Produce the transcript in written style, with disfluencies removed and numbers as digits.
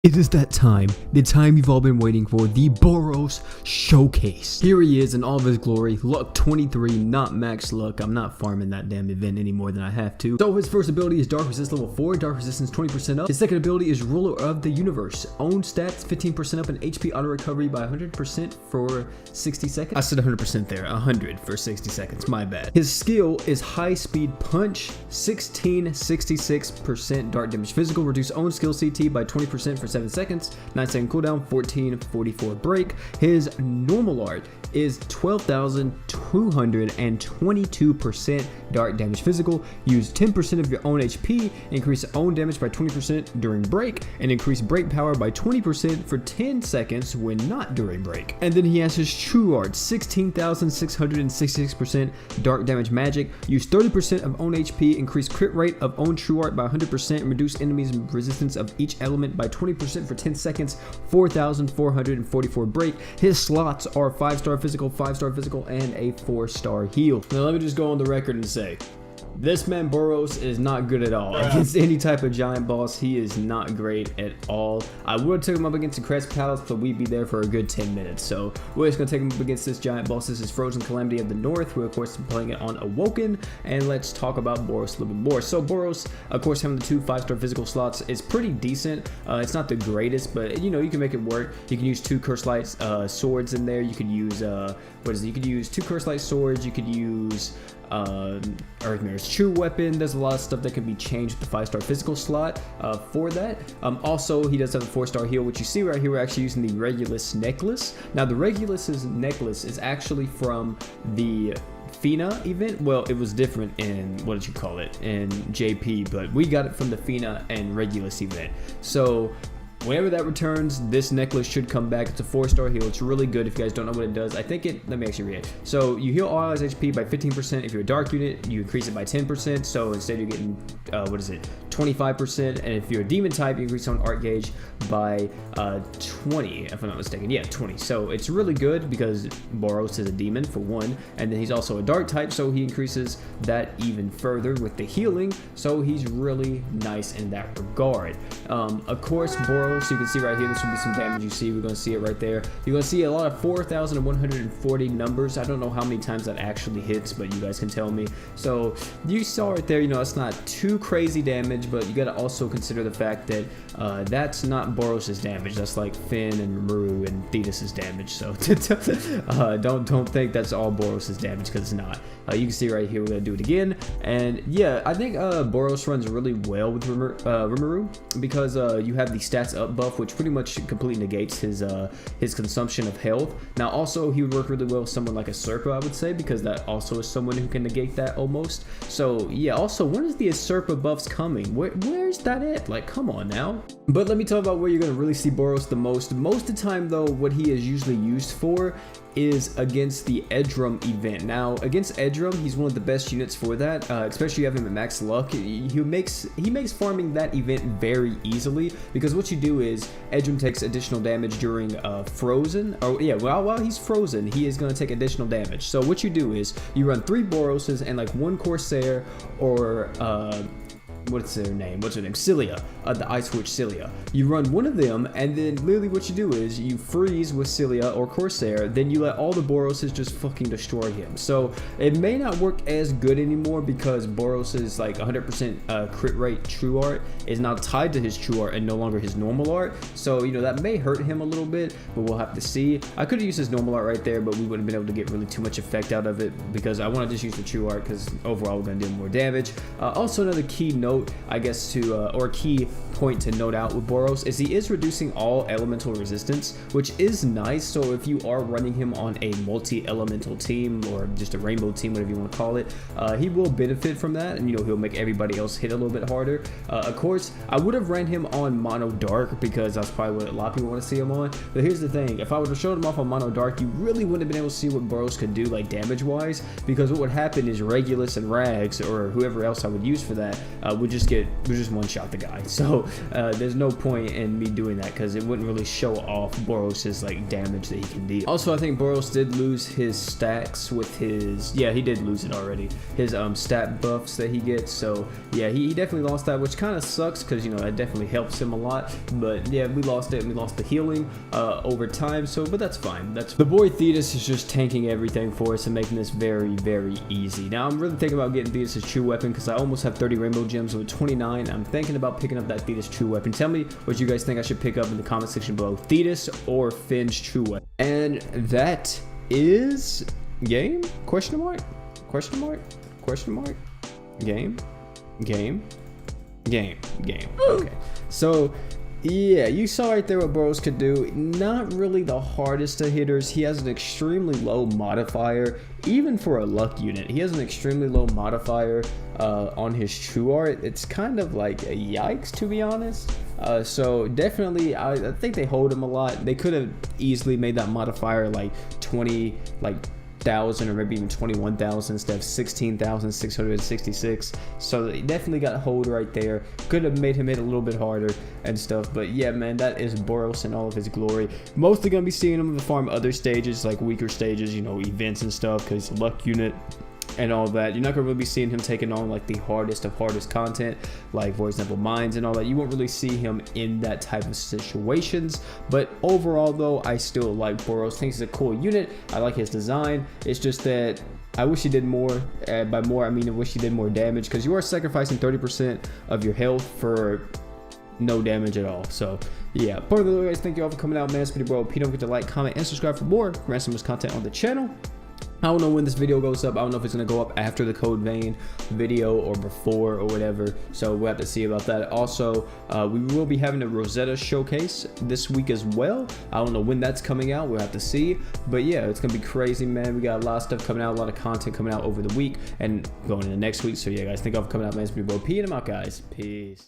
It is that time, the time you've all been waiting for, the Boros Showcase. Here he is in all of his glory, luck 23, not max luck. I'm not farming that damn event any more than I have to. So his first ability is Dark Resist level 4, Dark Resistance 20% up. His second ability is Ruler of the Universe. Own stats 15% up and HP auto recovery by 100% for 60 seconds. I said 100% there, 100 for 60 seconds, my bad. His skill is High Speed Punch, 66% dark damage physical, reduce own skill CT by 20% for 7 seconds, 9-second cooldown, 1444 break. His normal art is 12,222% dark damage physical. Use 10% of your own HP, increase own damage by 20% during break, and increase break power by 20% for 10 seconds when not during break. And then he has his true art, 16,666% dark damage magic. Use 30% of own HP, increase crit rate of own true art by 100%, and reduce enemies' resistance of each element by 20% for 10 seconds, 4,444 break. His slots are 5-star physical, 5-star physical, and a 4-star heal. Now let me just go on the record and say, this man Boros is not good at all. Against any type of giant boss, he is not great at all. I would have taken him up against the Crest Palace, but we'd be there for a good 10 minutes. So we're just going to take him up against this giant boss. This is Frozen Calamity of the North. We're of course playing it on Awoken. And let's talk about Boros a little bit more. So Boros, of course, having the 2 5-star physical slots is pretty decent. It's not the greatest, but you know, you can make it work. You can use 2 Curse Light swords in there. You could use, you could use 2 Curse Light swords. You could use Earthmare's true weapon. There's a lot of stuff that can be changed with the 5-star physical slot for that. Also, he does have a 4-star heal, which you see right here. We're actually using the Regulus necklace. Now the Regulus's necklace is actually from the Fina event. Well, it was different in, what did you call it, in JP, but we got it from the Fina and Regulus event. So whenever that returns, this necklace should come back. It's a 4-star heal. It's really good if you guys don't know what it does. I think it, let me actually read it. So you heal all allies HP by 15%. If you're a dark unit, you increase it by 10%. So instead you're getting, 25%. And if you're a demon type, you increase on art gauge by 20, if I'm not mistaken. Yeah, 20. So it's really good because Boros is a demon for one. And then he's also a dark type, so he increases that even further with the healing. So he's really nice in that regard. Of course, Boros, so you can see right here, this will be some damage you see. We're going to see it right there. You're going to see a lot of 4,140 numbers. I don't know how many times that actually hits, but you guys can tell me. So you saw right there, you know, it's not too crazy damage, but you got to also consider the fact that that's not Boros's damage. That's like Finn and Maru and Thetis's damage. So don't think that's all Boros's damage, because it's not. You can see right here, we're going to do it again. And yeah, I think Boros runs really well with Rimuru, because you have the stats up buff, which pretty much completely negates his consumption of health. Now also, he would work really well with someone like a Serpa, I would say, because that also is someone who can negate that almost. So yeah, also, when is the Serpa buffs coming? Where's that at? Like, come on now. But let me talk about where you're going to really see Boros the most. Most of the time though, what he is usually used for is against the Edrum event. Now against Edrum, he's one of the best units for that, especially you have him at max luck. He makes farming that event very easily, because what you do is Edrum takes additional damage during frozen, or yeah, while he's frozen, he is going to take additional damage. So what you do is you run 3 Boroses and like 1 Corsair, or what's her name, Cilia, the Ice Witch Cilia. You run one of them, and then literally what you do is you freeze with Cilia or Corsair, then you let all the Boroses just fucking destroy him. So it may not work as good anymore, because Boros's like 100% crit rate true art is now tied to his true art and no longer his normal art. So you know, that may hurt him a little bit, but we'll have to see. I could have used his normal art right there, but we wouldn't have been able to get really too much effect out of it, because I want to just use the true art, because overall we're going to do more damage. Also, another key note, I guess, or key point to note out with Boros is he is reducing all elemental resistance, which is nice. So if you are running him on a multi-elemental team, or just a rainbow team, whatever you want to call it, he will benefit from that, and you know, he'll make everybody else hit a little bit harder. Of course, I would have ran him on Mono Dark, because that's probably what a lot of people want to see him on. But here's the thing, if I would have showed him off on Mono Dark, you really wouldn't have been able to see what Boros could do, like damage wise, because what would happen is Regulus and Rags, or whoever else I would use for that, we just one shot the guy. So there's no point in me doing that because it wouldn't really show off Boros's like damage that he can deal. Also, I think Boros did lose his stacks with his, yeah, he did lose it already, his stat buffs that he gets. So yeah, he definitely lost that, which kind of sucks because, you know, that definitely helps him a lot. But yeah, we lost it, and we lost the healing over time. So, but that's fine. That's the boy Thetis is just tanking everything for us and making this very, very easy. Now I'm really thinking about getting Thetis' true weapon because I almost have 30 rainbow gems with 29. I'm thinking about picking up that Thetis true weapon. Tell me what you guys think I should pick up in the comment section below, Thetis or Finn's true weapon. And that is game? Question mark? Question mark? Question mark? Game? Game? Game. Game. Okay. So yeah, you saw right there what Boros could do. Not really the hardest of hitters. He has an extremely low modifier, even for a luck unit. He has an extremely low modifier on his true art. It's kind of like a yikes, to be honest. So definitely, I think they hold him a lot. They could have easily made that modifier like 20,000 or maybe even 21,000 instead of 16,666. So they definitely got hold right there. Could have made him hit a little bit harder and stuff. But yeah, man, that is Boros in all of his glory. Mostly gonna be seeing him farm other stages, like weaker stages, you know, events and stuff, because luck unit and all that. You're not gonna really be seeing him taking on like the hardest of hardest content, like for example mines and all that. You won't really see him in that type of situations. But overall though, I still like Boros. I think he's a cool unit. I like his design. It's just that I wish he did more. By more, I mean I wish he did more damage, because you are sacrificing 30% of your health for no damage at all. So yeah, part of the guys, thank you all for coming out, man. It's pretty bro. Don't forget to like, comment, and subscribe for more randomness content on the channel. I don't know when this video goes up. I don't know if it's going to go up after the Code Vein video or before or whatever. So we'll have to see about that. Also, we will be having a Rosetta showcase this week as well. I don't know when that's coming out. We'll have to see. But yeah, it's going to be crazy, man. We got a lot of stuff coming out, a lot of content coming out over the week and going into next week. So yeah, guys, thank you all for coming out, man. It's been Bro P, and I'm out, guys. Peace.